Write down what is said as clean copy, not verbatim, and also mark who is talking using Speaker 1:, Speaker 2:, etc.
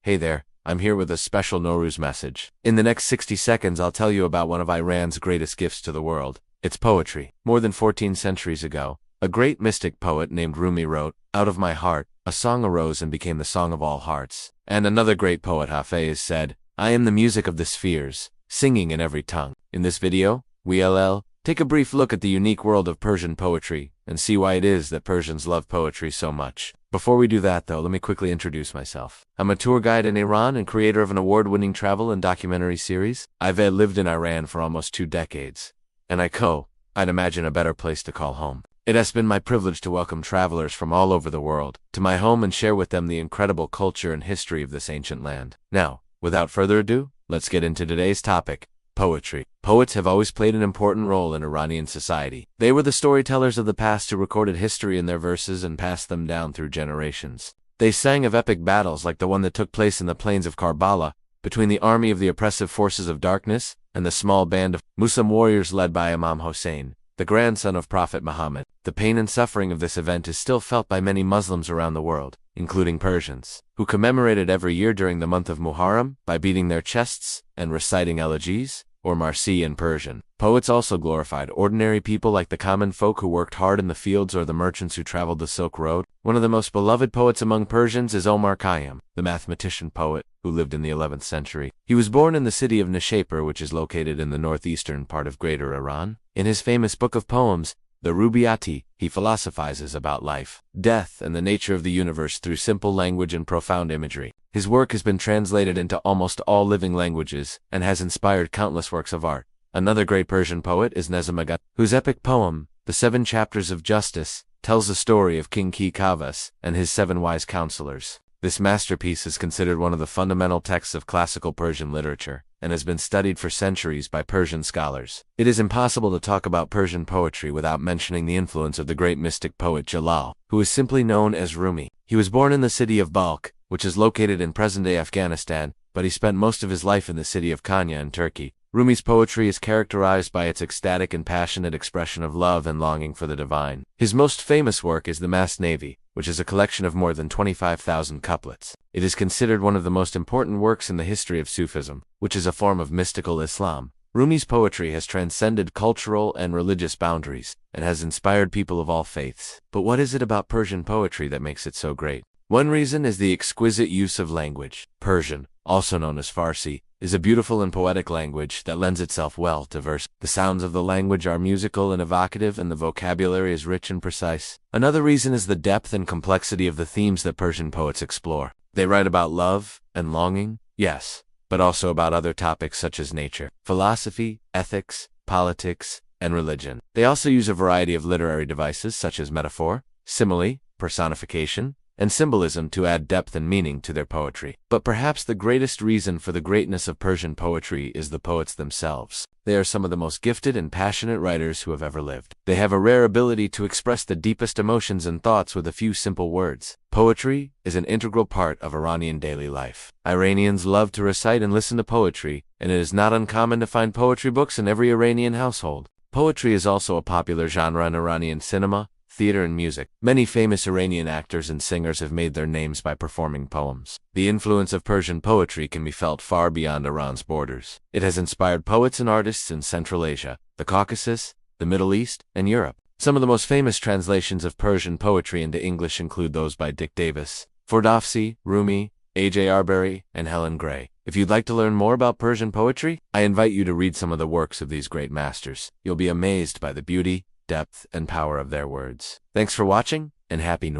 Speaker 1: Hey there, I'm here with a special Nowruz message. In the next 60 seconds, I'll tell you about one of Iran's greatest gifts to the world. It's poetry. More than 14 centuries ago, a great mystic poet named Rumi wrote, "Out of my heart, a song arose and became the song of all hearts." And another great poet, Haft-Seen, said, "I am the music of the spheres, singing in every tongue." In this video, we'll take a brief look at the unique world of Persian poetry and see why it is that Persians love poetry so much. Before we do that, though, let me quickly introduce myself. I'm a tour guide in Iran and creator of an award-winning travel and documentary series. I've lived in Iran for almost 2 decades, and I'd imagine a better place to call home. It has been my privilege to welcome travelers from all over the world to my home and share with them the incredible culture and history of this ancient land. Now, without further ado, let's get into today's topic. Poetry. Poets have always played an important role in Iranian society. They were the storytellers of the past who recorded history in their verses and passed them down through generations. They sang of epic battles like the one that took place in the plains of Karbala between the army of the oppressive forces of darkness and the small band of Muslim warriors led by Imam Hussein, the grandson of Prophet Muhammad. The pain and suffering of this event is still felt by many Muslims around the world, including Persians, who commemorate it every year during the month of Muharram by beating their chests and reciting elegies, or marsi in Persian. Poets also glorified ordinary people like the common folk who worked hard in the fields or the merchants who traveled the Silk Road. One of the most beloved poets among Persians is Omar Khayyam, the mathematician poet who lived in the 11th century. He was born in the city of Nishapur, which is located in the northeastern part of Greater Iran. In his famous book of poems, the Rubaiyat, he philosophizes about life, death, and the nature of the universe through simple language and profound imagery. His work has been translated into almost all living languages and has inspired countless works of art. Another great Persian poet is Nezamagad, whose epic poem, The 7 Chapters of Justice, tells the story of King Kavas and his 7 wise counselors. This masterpiece is considered one of the fundamental texts of classical Persian literature and has been studied for centuries by Persian scholars. It is impossible to talk about Persian poetry without mentioning the influence of the great mystic poet Jalal, who is simply known as Rumi. He was born in the city of Balkh, which is located in present-day Afghanistan, but he spent most of his life in the city of Konya in Turkey. Rumi's poetry is characterized by its ecstatic and passionate expression of love and longing for the divine. His most famous work is the Masnavi, which is a collection of more than 25,000 couplets. It is considered one of the most important works in the history of Sufism, which is a form of mystical Islam. Rumi's poetry has transcended cultural and religious boundaries and has inspired people of all faiths. But what is it about Persian poetry that makes it so great? One reason is the exquisite use of language. Persian, also known as Farsi, is a beautiful and poetic language that lends itself well to verse. The sounds of the language are musical and evocative, and the vocabulary is rich and precise. Another reason is the depth and complexity of the themes that Persian poets explore. They write about love and longing, yes, but also about other topics such as nature, philosophy, ethics, politics, and religion. They also use a variety of literary devices such as metaphor, simile, personification, and symbolism to add depth and meaning to their poetry. But perhaps the greatest reason for the greatness of Persian poetry is the poets themselves. They are some of the most gifted and passionate writers who have ever lived. They have a rare ability to express the deepest emotions and thoughts with a few simple words. Poetry is an integral part of Iranian daily life. Iranians love to recite and listen to poetry, and it is not uncommon to find poetry books in every Iranian household. Poetry is also a popular genre in Iranian cinema, theater, and music. Many famous Iranian actors and singers have made their names by performing poems. The influence of Persian poetry can be felt far beyond Iran's borders. It has inspired poets and artists in Central Asia, the Caucasus, the Middle East, and Europe. Some of the most famous translations of Persian poetry into English include those by Dick Davis, Ferdowsi, Rumi, A.J. Arbery, and Helen Gray. If you'd like to learn more about Persian poetry, I invite you to read some of the works of these great masters. You'll be amazed by the beauty, depth, and power of their words. Thanks for watching, and Happy New Year.